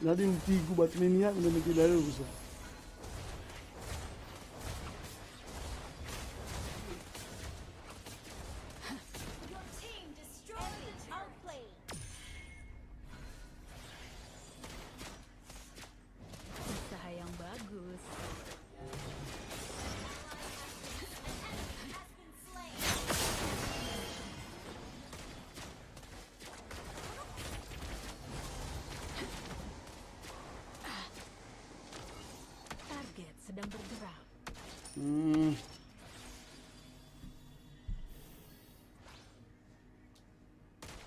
Lazim tigo batmeni yako ndio nikidai ruhusa. Your team destroyed the outplay. Usaha yang bagus. Has been slain. Target sedang bergerak.